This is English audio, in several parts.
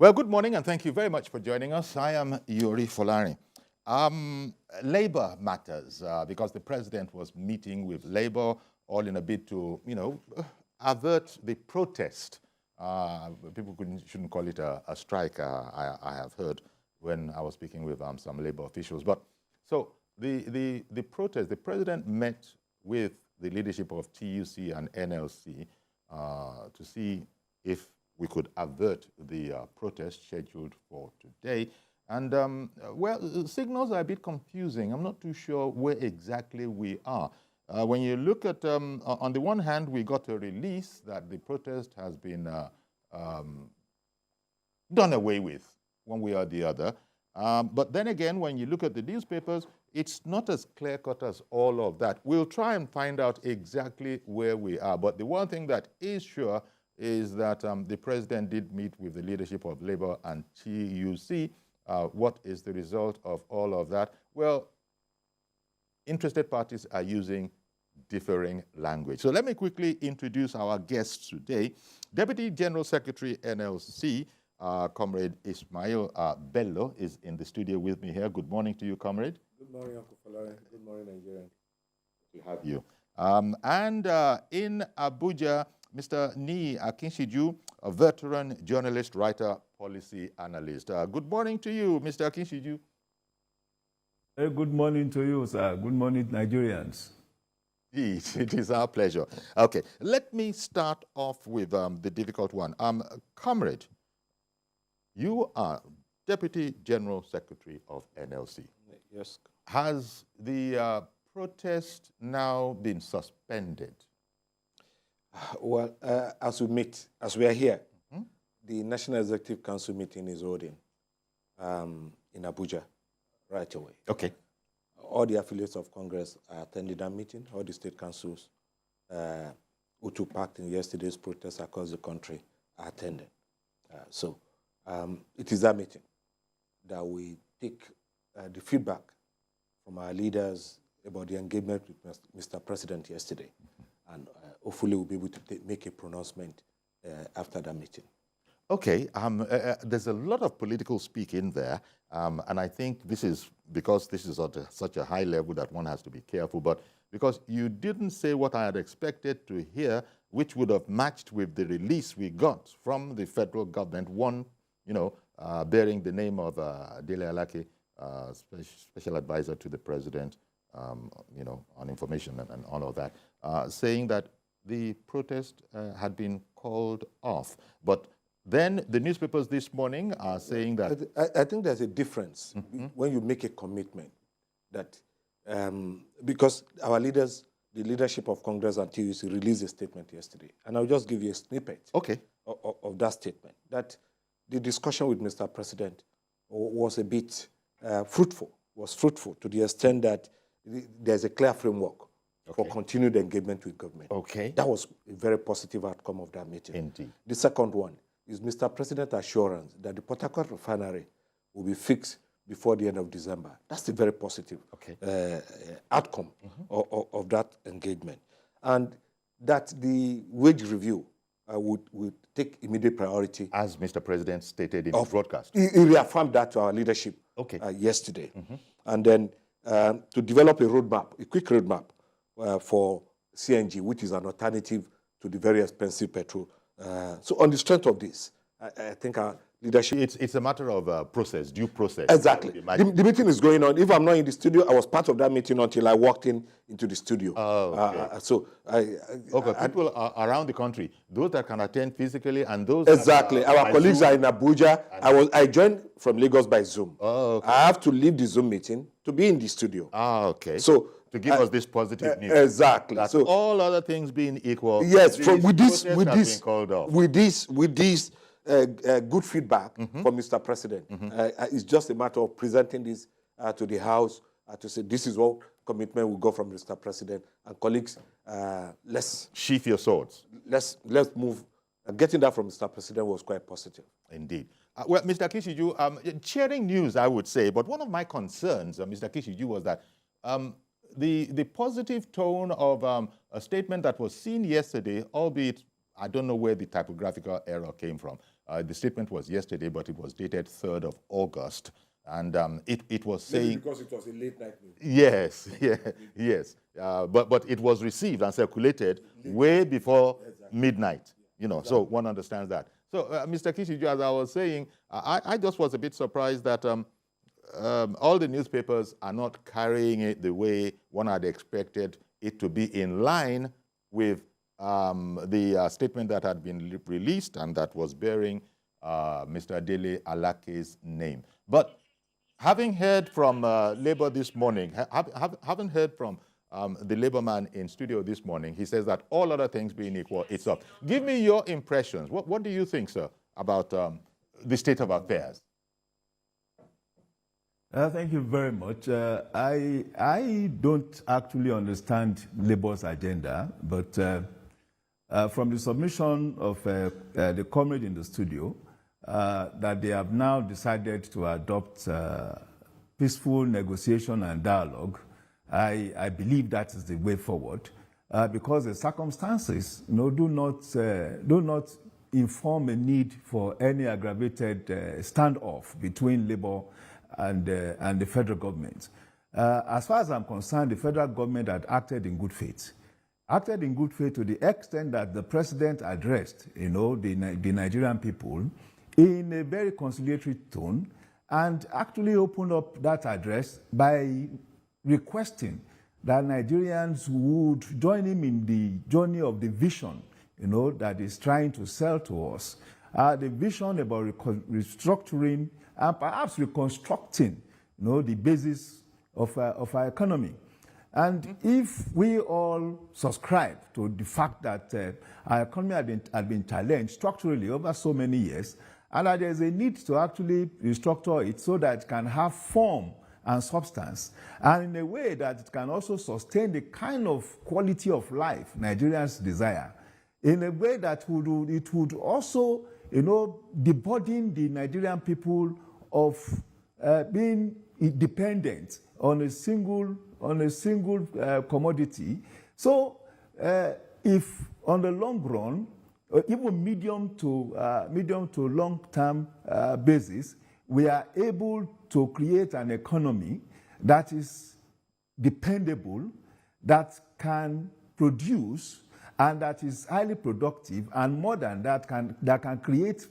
Well, good morning and thank you very much for joining us. I am Yuri Folari. Labor matters because the president was meeting with labor all in a bid to, avert the protest. People shouldn't call it a strike, I have heard when I was speaking with some labor officials. But so the protest, the president met with the leadership of TUC and NLC to see if we could avert the protest scheduled for today. And, well, signals are a bit confusing. I'm not too sure where exactly we are. When you look at, on the one hand, we got a release that the protest has been done away with, one way or the other. But then again, when you look at the newspapers, it's not as clear-cut as all of that. We'll try and find out exactly where we are. But the one thing that is sure is that the president did meet with the leadership of Labour and TUC. What is the result of all of that? Well, interested parties are using differing language. So let me quickly introduce our guests today. Deputy General Secretary NLC, Comrade Ismail Bello, is in the studio with me here. Good morning to you, Comrade. Good morning, Uncle Falari. Good morning, Nigerian. To have you. And in Abuja, Mr. Ni Akinshiju, a veteran journalist, writer, policy analyst. Good morning to you, Mr. Akinshiju. Good morning to you, sir. Good morning, Nigerians. It is our pleasure. Okay, let me start off with the difficult one. Comrade, you are Deputy General Secretary of NLC. Yes. Has the protest now been suspended? Well, as we are here, the National Executive Council meeting is holding in Abuja right away. Okay. All the affiliates of Congress are attending that meeting. All the state councils who took part in yesterday's protests across the country are attending. So it is that meeting that we take the feedback from our leaders about the engagement with Mr. President yesterday. And hopefully we'll be able to make a pronouncement after that meeting. Okay, there's a lot of political speak in there, and I think this is because this is at such a high level that one has to be careful, but because you didn't say what I had expected to hear, which would have matched with the release we got from the federal government, one, bearing the name of Dele Alake, special advisor to the president, on information and all of that, saying that the protest had been called off. But then the newspapers this morning are saying that... I think there's a difference when you make a commitment that, because our leaders, the leadership of Congress and TUC released a statement yesterday, and I'll just give you a snippet of that statement, that the discussion with Mr. President was a bit fruitful to the extent that there's a clear framework for continued engagement with government. Okay. That was a very positive outcome of that meeting. Indeed. The second one is Mr. President's assurance that the Port Harcourt refinery will be fixed before the end of December. That's a very positive outcome of that engagement. And that the wage review would take immediate priority. As Mr. President stated in his broadcast. He reaffirmed that to our leadership yesterday. And then to develop a quick roadmap for CNG, which is an alternative to the very expensive petrol. So on the strength of this, I think our leadership... It's a matter of process, due process. Exactly. The meeting is going on. If I'm not in the studio, I was part of that meeting until I walked into the studio. People are around the country, those that can attend physically and those... Exactly. Our colleagues are in Abuja. I joined from Lagos by Zoom. I have to leave the Zoom meeting to be in the studio. So to give us this positive news. Exactly. That so all other things being equal, yes, with this good feedback from Mr. President, it's just a matter of presenting this to the House to say this is what commitment we got from Mr. President and colleagues. Let's sheath your swords. Let's move. Getting that from Mr. President was quite positive. Indeed. Well, Mr. Akinshiju, cheering news, I would say, but one of my concerns, Mr. Akinshiju, was that the positive tone of a statement that was seen yesterday, albeit I don't know where the typographical error came from, The statement was yesterday, but it was dated 3rd of August. And it was saying... Maybe because it was a late night news. Yes, yes. But it was received and circulated way before midnight, so one understands that. So, Mr. Kishiju, as I was saying, I just was a bit surprised that all the newspapers are not carrying it the way one had expected it to be, in line with the statement that had been released and that was bearing Mr. Dele Alake's name. But having heard from Labour this morning, having heard from the Labour man in studio this morning, he says that all other things being equal, it's up. Give me your impressions. What do you think, sir, about the state of affairs? Thank you very much. I don't actually understand Labour's agenda, but from the submission of the comrade in the studio, that they have now decided to adopt peaceful negotiation and dialogue, I believe that is the way forward, because the circumstances do not inform a need for any aggravated standoff between Labour and the federal government. As far as I'm concerned, the federal government had acted in good faith. Acted in good faith to the extent that the president addressed, the Nigerian people in a very conciliatory tone, and actually opened up that address by requesting that Nigerians would join him in the journey of the vision, that is trying to sell to us. The vision about restructuring and perhaps reconstructing, the basis of our economy. And if we all subscribe to the fact that our economy had been challenged structurally over so many years, and that there's a need to actually restructure it so that it can have form and substance, and in a way that it can also sustain the kind of quality of life Nigerians desire, in a way that it would also, deburden the Nigerian people of being dependent on a single commodity. So, if on the long run, even medium to long-term basis, we are able to create an economy that is dependable, that can produce, and that is highly productive, and more than that, can create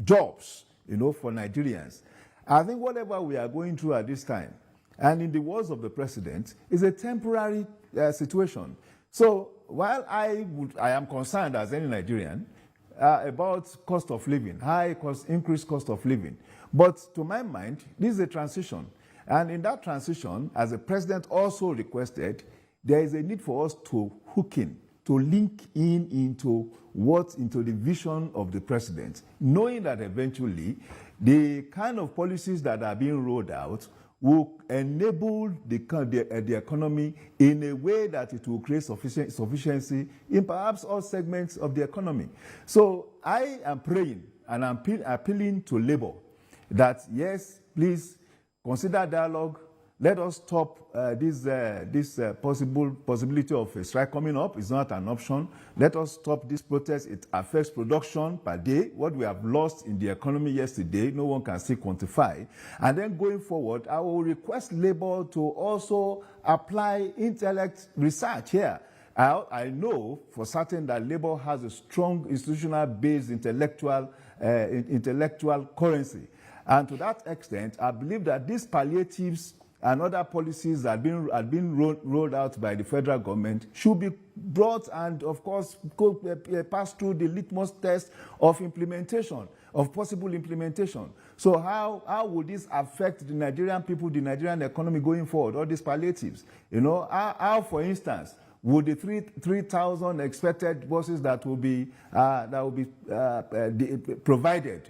jobs, for Nigerians. I think whatever we are going through at this time, and in the words of the president, is a temporary situation. So while I am concerned as any Nigerian about cost of living, increased cost of living, but to my mind, this is a transition. And in that transition, as the president also requested, there is a need for us to hook in, to link into the vision of the president, knowing that eventually the kind of policies that are being rolled out will enable the economy in a way that it will create sufficiency in perhaps all segments of the economy. So I am praying and I'm appealing to Labour that, yes, please consider dialogue. Let us stop this possibility of a strike coming up. It's not an option. Let us stop this protest. It affects production per day. What we have lost in the economy yesterday, no one can still quantify. And then going forward, I will request Labour to also apply intellect research here. I know for certain that Labour has a strong institutional-based intellectual currency. And to that extent, I believe that these palliatives and other policies that have been rolled out by the federal government should be brought and, of course, pass through the litmus test of implementation, of possible implementation. So how would this affect the Nigerian people, the Nigerian economy going forward, all these palliatives? How, for instance, would the 3,000 expected buses that will be provided,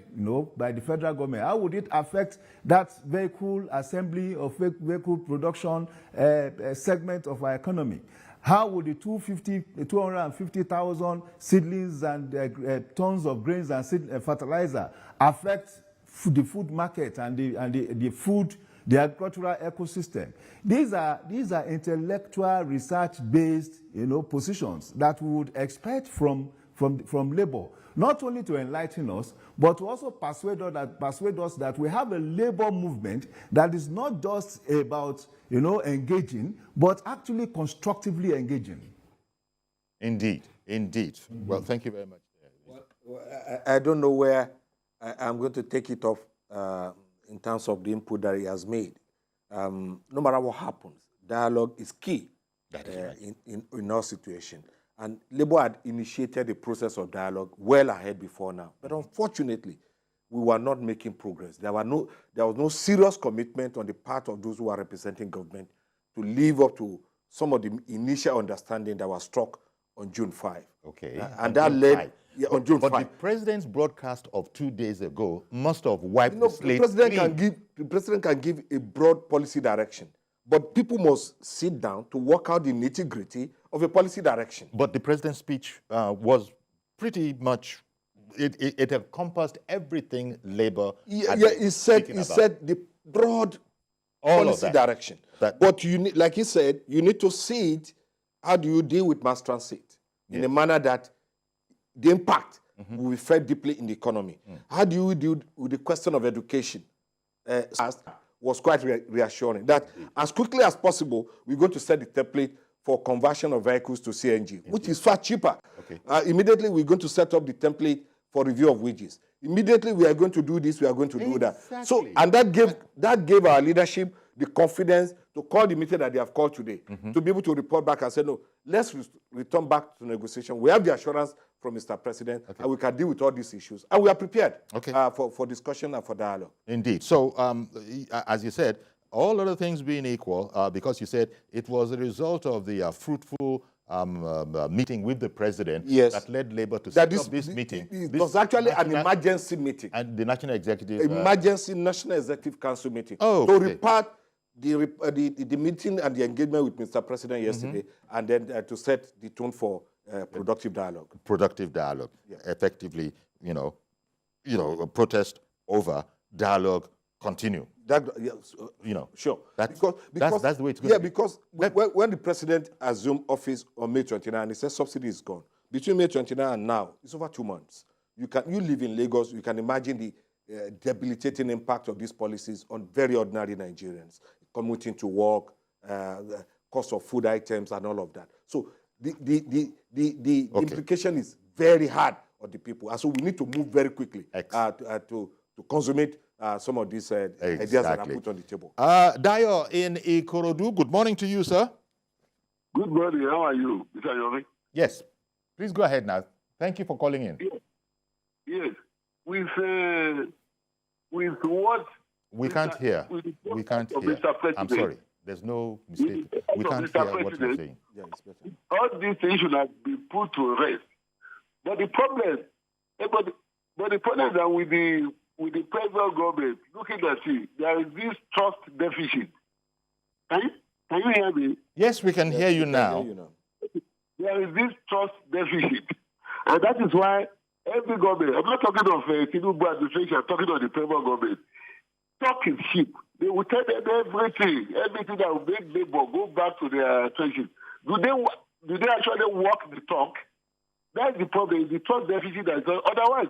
by the federal government, how would it affect that vehicle assembly or vehicle production segment of our economy? How would the 250,000 seedlings and tons of grains and fertilizer affect the food market and the agricultural ecosystem? These are intellectual research-based, positions that we would expect from from labor, not only to enlighten us, but to also persuade us that we have a labor movement that is not just about, engaging, but actually constructively engaging. Indeed, indeed. Well, thank you very much. I don't know where I'm going to take it off in terms of the input that he has made. No matter what happens, dialogue is key in our situation. And Labour had initiated the process of dialogue well ahead before now. But unfortunately, we were not making progress. There was no serious commitment on the part of those who are representing government to live up to some of the initial understanding that was struck on June 5. Okay. And that led on June 5. But the president's broadcast of 2 days ago must have wiped the slate clean. The president can give a broad policy direction, but people must sit down to work out the nitty-gritty of a policy direction. But the president's speech was pretty much, it encompassed everything Labour had he said the broad policy direction. But you need, like he said, you need to see it. How do you deal with mass transit in a manner that the impact will be felt deeply in the economy? How do you deal with the question of education? Was quite reassuring that as quickly as possible, we're going to set the template for conversion of vehicles to CNG, which is far cheaper. Okay. Immediately, we're going to set up the template for review of wages. Immediately, we are going to do this, we are going to do that. So, and that gave our leadership the confidence to call the meeting that they have called today, to be able to report back and say, no, let's return back to negotiation. We have the assurance from Mr. President, and we can deal with all these issues. And we are prepared for discussion and for dialogue. Indeed. So, as you said, all other things being equal, because you said it was a result of the fruitful meeting with the president that led Labour to set up this meeting. It was actually an emergency meeting. And the National Executive... Emergency National Executive Council meeting. To repart the meeting and the engagement with Mr. President yesterday, and then to set the tone for productive dialogue. Productive dialogue. Effectively, protest over, dialogue continue. Sure. That's the way it's going to be. Because when the president assumed office on May 29, he said subsidy is gone. Between May 29 and now, it's over 2 months. You live in Lagos, you can imagine the debilitating impact of these policies on very ordinary Nigerians, commuting to work, cost of food items, and all of that. So the implication is very hard on the people. And so we need to move very quickly to consummate some of these ideas that are put on the table. Dayo in Ikorodu, good morning to you, sir. Good morning. How are you, Mr. Yomi? Yes. Please go ahead now. Thank you for calling in. Yes. With what? We can't hear. We can't hear. I'm sorry. There's no mistake. We can't hear what you're saying. All these things should have been put to rest. But the problem, is that with the present government, looking at it, there is this trust deficit. Can you hear me? Yes, we can hear you now. There is this trust deficit. And that is why every government, I'm not talking of Tinubu administration, I'm talking of the present government, talk is cheap. They will tell them everything that will make labor go back to their trenches. Do they actually walk the talk? That's the problem, the trust deficit. Otherwise,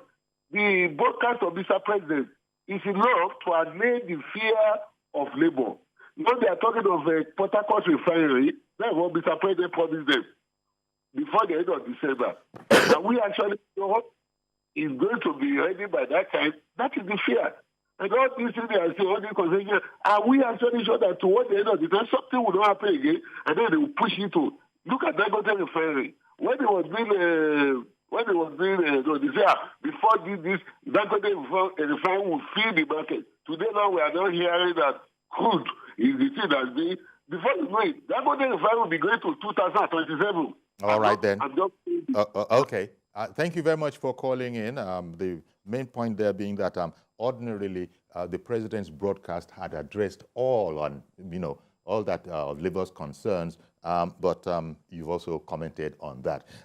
the broadcast of Mr. President is enough to allay the fear of labor. When they are talking of a Port Harcourt refinery, that's what Mr. President promised them before the end of December. And we actually know it's going to be ready by that time. That is the fear. And all these things they are saying, all these conversations, are we actually sure that towards the end of the time, something will not happen again, and then they will push it to look at Dangote refinery. When it was being, before this Dangote refinery will feed the market. Today now we are not hearing that crude is the thing that's being, before you know it, Dangote refinery will be going to 2027. All right then. Okay. Thank you very much for calling in. The main point there being that ordinarily the president's broadcast had addressed all on, all that Labour's concerns, but you've also commented on that.